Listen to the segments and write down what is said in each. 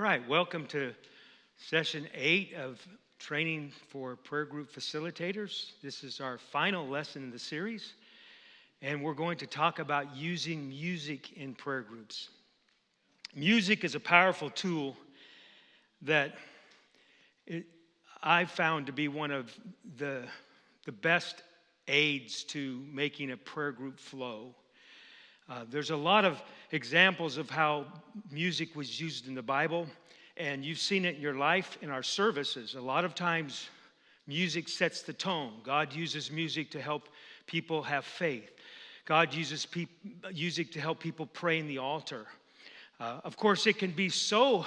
right, welcome to session 8 of training for prayer group facilitators. This is our final lesson in the series, and we're going to talk about using music in prayer groups. Music is a powerful tool that I've found to be one of the best aids to making a prayer group flow. There's a lot of examples of how music was used in the Bible, and you've seen it in your life in our services. A lot of times, music sets the tone. God uses music to help people have faith. God uses music to help people pray in the altar. Of course, it can be so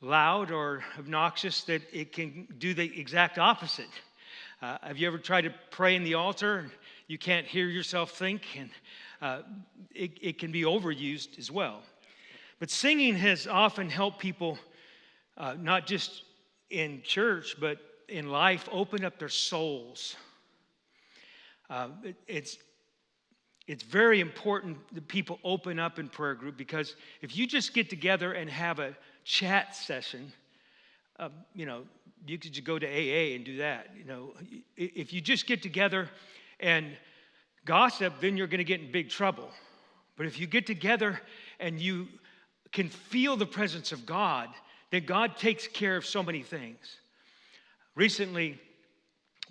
loud or obnoxious that it can do the exact opposite. Have you ever tried to pray in the altar and you can't hear yourself think? And it can be overused as well. But singing has often helped people, not just in church, but in life, open up their souls. It's very important that people open up in prayer group, because if you just get together and have a chat session, you could just go to AA and do that. If you just get together and gossip, then you're going to get in big trouble. But if you get together and you can feel the presence of God, then God takes care of so many things. Recently,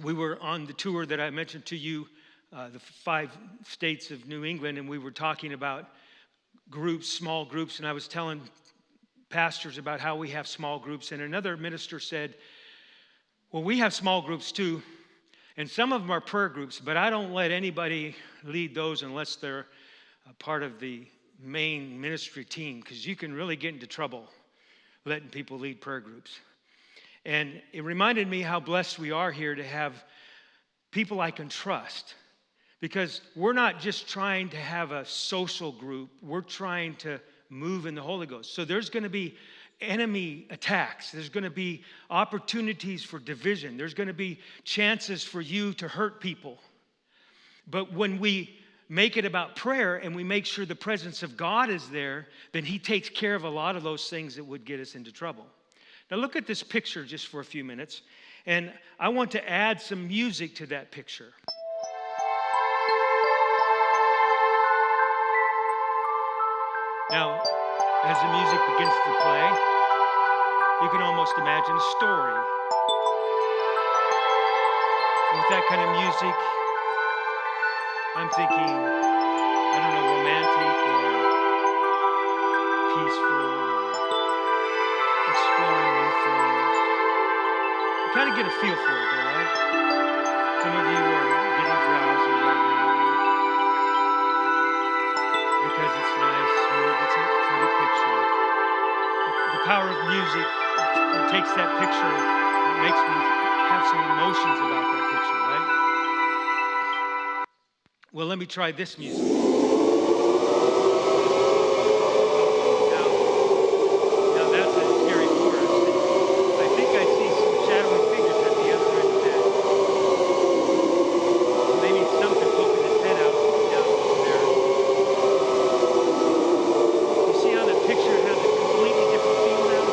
we were on the tour that I mentioned to you, the 5 states of New England, and we were talking about groups, small groups, and I was telling pastors about how we have small groups, and another minister said, well, we have small groups too, and some of them are prayer groups, but I don't let anybody lead those unless they're a part of the main ministry team, because you can really get into trouble letting people lead prayer groups. And it reminded me how blessed we are here to have people I can trust, because we're not just trying to have a social group, we're trying to move in the Holy Ghost. So there's going to be enemy attacks. There's going to be opportunities for division. There's going to be chances for you to hurt people. But when we make it about prayer and we make sure the presence of God is there, then He takes care of a lot of those things that would get us into trouble. Now look at this picture just for a few minutes, and I want to add some music to that picture. Now, as the music begins to play, you can almost imagine a story. And with that kind of music, I'm thinking, I don't know, romantic or peaceful or exploring new things. You kind of get a feel for it, though, right? Some of you are getting drowsy right now because it's nice, smooth, it's a pretty picture. The power of music, it takes that picture, it makes me have some emotions about that picture, right? Well, let me try this music. Now that's a scary forest. I think I see some shadowy figures at the other end of that. Maybe something poking his head out down there. You see how the picture has a completely different feel now?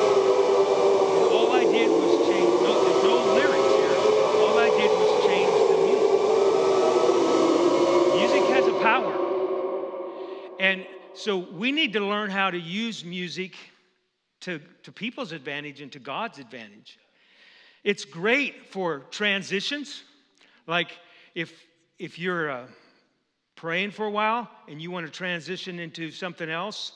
And all I did was change, there's no lyrics here. All I did was change the music. Music has a power. And so we need to learn how to use music to people's advantage and to God's advantage. It's great for transitions. Like if you're praying for a while and you want to transition into something else,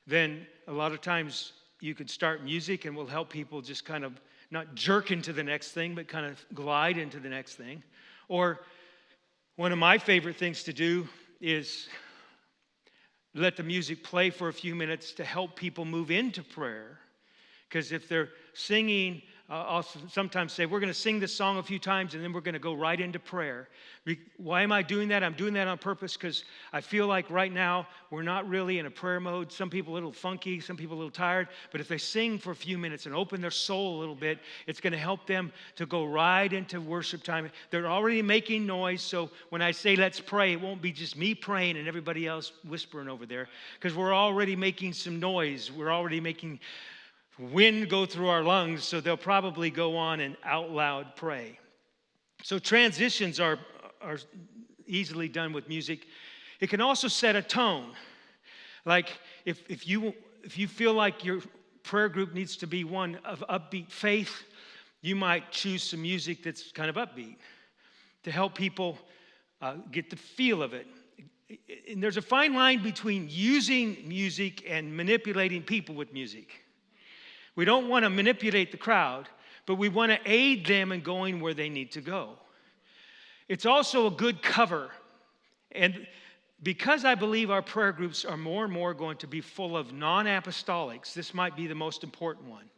then a lot of times you could start music and will help people just kind of not jerk into the next thing, but kind of glide into the next thing. Or one of my favorite things to do is let the music play for a few minutes to help people move into prayer. Because if they're singing, I'll sometimes say, we're going to sing this song a few times and then we're going to go right into prayer. Why am I doing that? I'm doing that on purpose because I feel like right now we're not really in a prayer mode. Some people a little funky, some people a little tired. But if they sing for a few minutes and open their soul a little bit, it's going to help them to go right into worship time. They're already making noise, so when I say let's pray, it won't be just me praying and everybody else whispering over there, because we're already making some noise. We're already making wind go through our lungs, so they'll probably go on and out loud pray. So transitions are easily done with music. It can also set a tone. Like if you feel like your prayer group needs to be one of upbeat faith, you might choose some music that's kind of upbeat to help people get the feel of it. And there's a fine line between using music and manipulating people with music. We don't want to manipulate the crowd, but we want to aid them in going where they need to go. It's also a good cover. And because I believe our prayer groups are more and more going to be full of non-apostolics, this might be the most important one.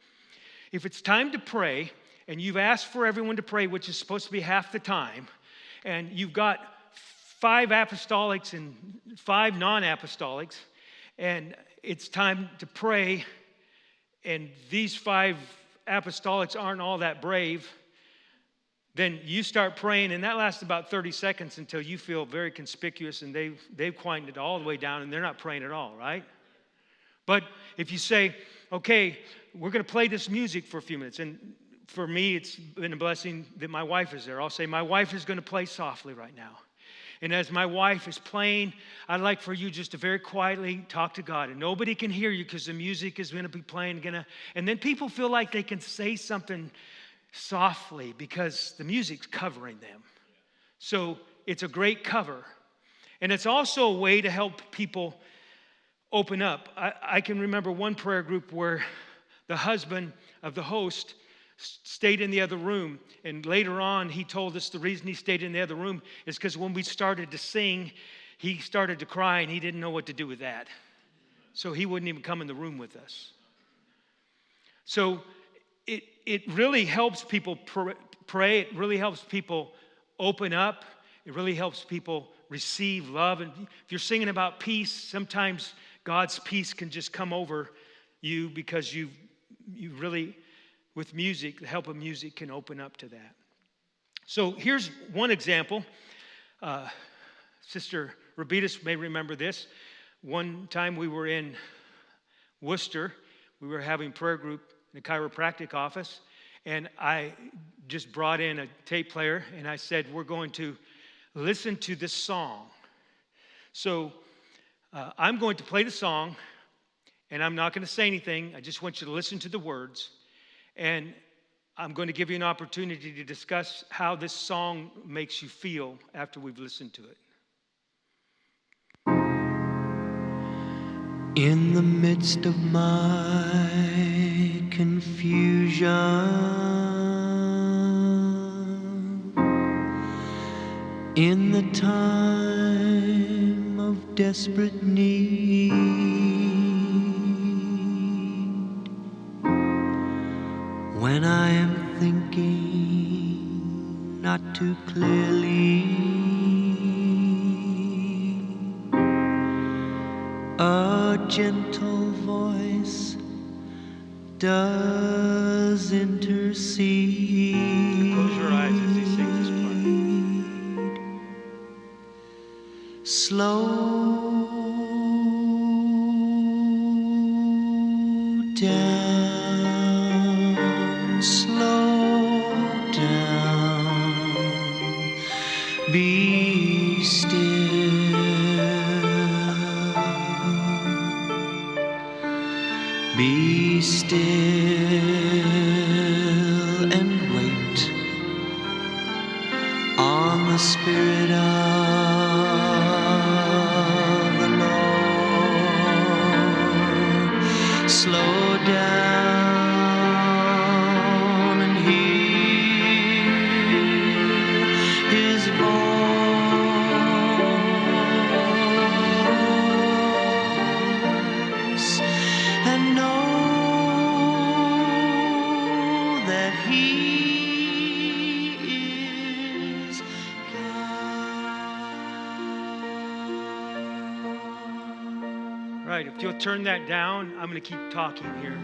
If it's time to pray, and you've asked for everyone to pray, which is supposed to be half the time, and you've got 5 apostolics and 5 non-apostolics, and it's time to pray, and these 5 apostolics aren't all that brave, then you start praying, and that lasts about 30 seconds until you feel very conspicuous, and they've quieted it all the way down, and they're not praying at all, right? But if you say, okay, we're going to play this music for a few minutes, and for me, it's been a blessing that my wife is there. I'll say, my wife is going to play softly right now. And as my wife is playing, I'd like for you just to very quietly talk to God. And nobody can hear you because the music is going to be playing. And then people feel like they can say something softly because the music's covering them. So it's a great cover. And it's also a way to help people open up. I can remember one prayer group where the husband of the host stayed in the other room, and later on he told us the reason he stayed in the other room is because when we started to sing, he started to cry and he didn't know what to do with that, so he wouldn't even come in the room with us. So it really helps people pray. It really helps people open up. It really helps people receive love. And if you're singing about peace, sometimes God's peace can just come over you because you really, with music, the help of music can open up to that. So here's one example. Sister Rabitas may remember this. One time we were in Worcester. We were having prayer group in the chiropractic office, and I just brought in a tape player, and I said, we're going to listen to this song. So I'm going to play the song, and I'm not going to say anything. I just want you to listen to the words. And I'm going to give you an opportunity to discuss how this song makes you feel after we've listened to it. In the midst of my confusion, in the time of desperate need, when I am thinking not too clearly, a gentle voice does intercede. Close your eyes as he sings this part. Slow down, slow down, be still, be still and wait on the Spirit of the Lord. Slow down and hear His voice and know that He is God. Right, if you'll turn that down, I'm going to keep talking here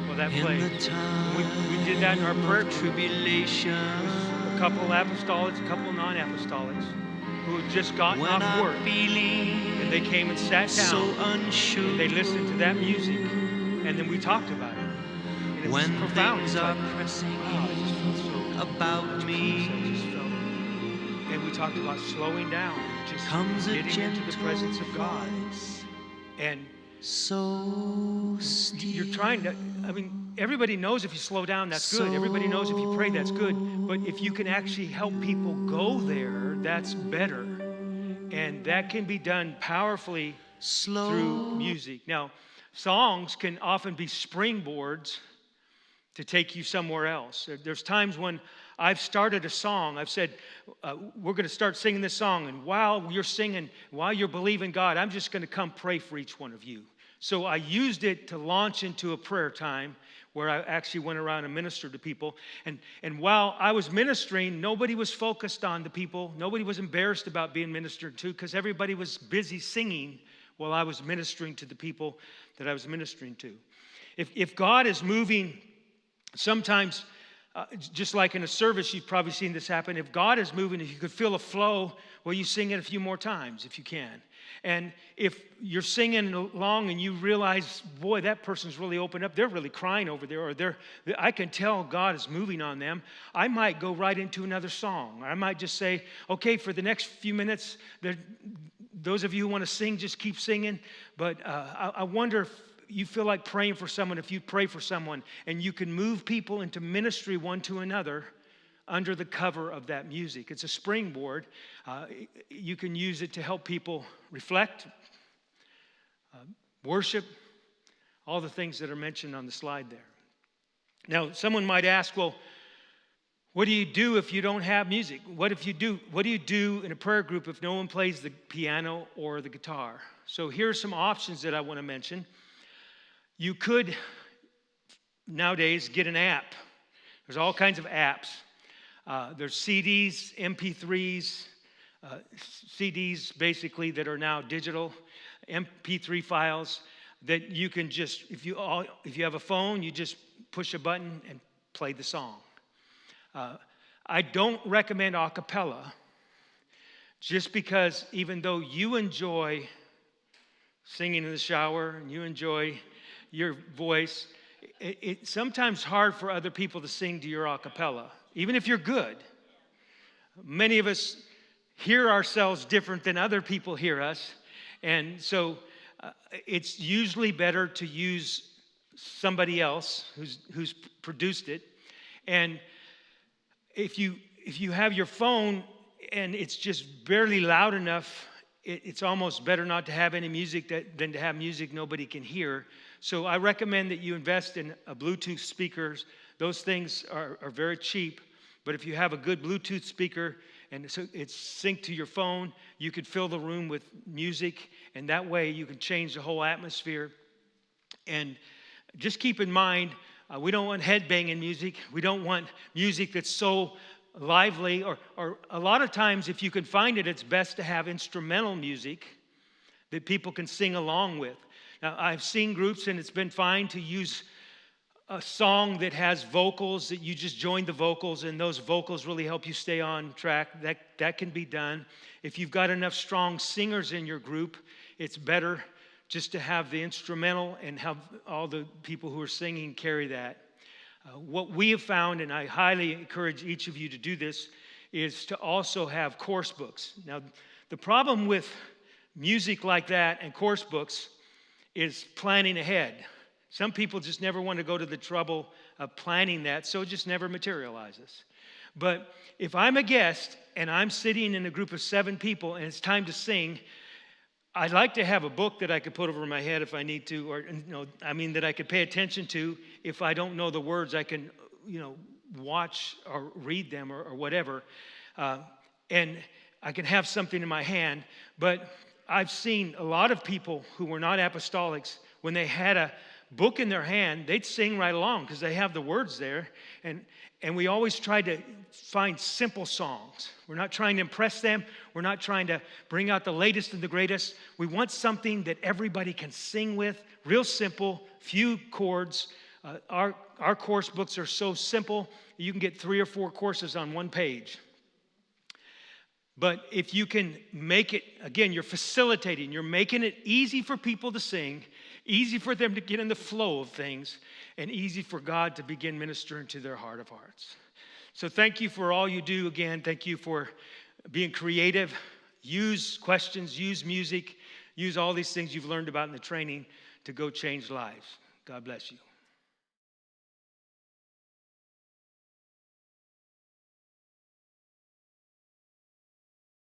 while that In plays. the time We did that in our prayer of group. tribulation, A couple apostolics, a couple non-apostolics who had just gotten when off I'm work, feeling and they came and sat down. so unsure, They listened to that music, and then we talked about it. and it was when profound. things It's are like, pressing wow, I just felt so about much me. peace. I just felt, and we talked about slowing down, just Comes a getting into the gentle presence of God. voice, And so still. you're trying to, I mean, everybody knows if you slow down, that's good. Everybody knows if you pray, that's good. But if you can actually help people go there, that's better. And that can be done powerfully through music. Now, songs can often be springboards to take you somewhere else. There's times when I've started a song, I've said, we're going to start singing this song, and while you're singing, while you're believing God, I'm just going to come pray for each one of you. So I used it to launch into a prayer time where I actually went around and ministered to people. And while I was ministering, nobody was focused on the people. Nobody was embarrassed about being ministered to because everybody was busy singing while I was ministering to the people that I was ministering to. If God is moving, sometimes, just like in a service, you've probably seen this happen. If God is moving, if you could feel a flow, well, you sing it a few more times if you can. And if you're singing along and you realize, boy, that person's really opened up, they're really crying over there, or I can tell God is moving on them, I might go right into another song. I might just say, okay, for the next few minutes, those of you who want to sing, just keep singing. But I wonder if you feel like praying for someone, if you pray for someone, and you can move people into ministry one to another under the cover of that music. It's a springboard. You can use it to help people reflect, worship, all the things that are mentioned on the slide there. Now, someone might ask, well, what do you do if you don't have music? What do you do in a prayer group if no one plays the piano or the guitar? So here are some options that I want to mention. You could nowadays get an app. There's all kinds of apps. There's CDs, MP3s, CDs basically that are now digital, MP3 files that you can just, if you have a phone, you just push a button and play the song. I don't recommend a cappella, just because even though you enjoy singing in the shower and you enjoy your voice, it's sometimes hard for other people to sing to your a cappella, even if you're good. Many of us hear ourselves different than other people hear us, and so it's usually better to use somebody else who's produced it. And if you have your phone and it's just barely loud enough, it's almost better not to have any music than to have music nobody can hear. So I recommend that you invest in a Bluetooth speakers. Those things are very cheap, but if you have a good Bluetooth speaker and it's synced to your phone, you could fill the room with music, and that way you can change the whole atmosphere. And just keep in mind, we don't want headbanging music. We don't want music that's so lively, or a lot of times if you can find it, it's best to have instrumental music that people can sing along with. Now, I've seen groups, and it's been fine to use a song that has vocals, that you just join the vocals, and those vocals really help you stay on track. That can be done. If you've got enough strong singers in your group, it's better just to have the instrumental and have all the people who are singing carry that. What we have found, and I highly encourage each of you to do this, is to also have course books. Now, the problem with music like that and course books is planning ahead. Some people just never want to go to the trouble of planning that, so it just never materializes. But if I'm a guest and I'm sitting in a group of 7 people and it's time to sing, I'd like to have a book that I could put over my head if I need to, or that I could pay attention to. If I don't know the words, I can, watch or read them or whatever, and I can have something in my hand. But I've seen a lot of people who were not apostolics, when they had a book in their hand, they'd sing right along because they have the words there. And we always try to find simple songs. We're not trying to impress them. We're not trying to bring out the latest and the greatest. We want something that everybody can sing with, real simple, few chords. Our course books are so simple, you can get 3 or 4 courses on one page. But if you can make it, again, you're facilitating, you're making it easy for people to sing, easy for them to get in the flow of things, and easy for God to begin ministering to their heart of hearts. So thank you for all you do. Again, thank you for being creative. Use questions, use music, use all these things you've learned about in the training to go change lives. God bless you.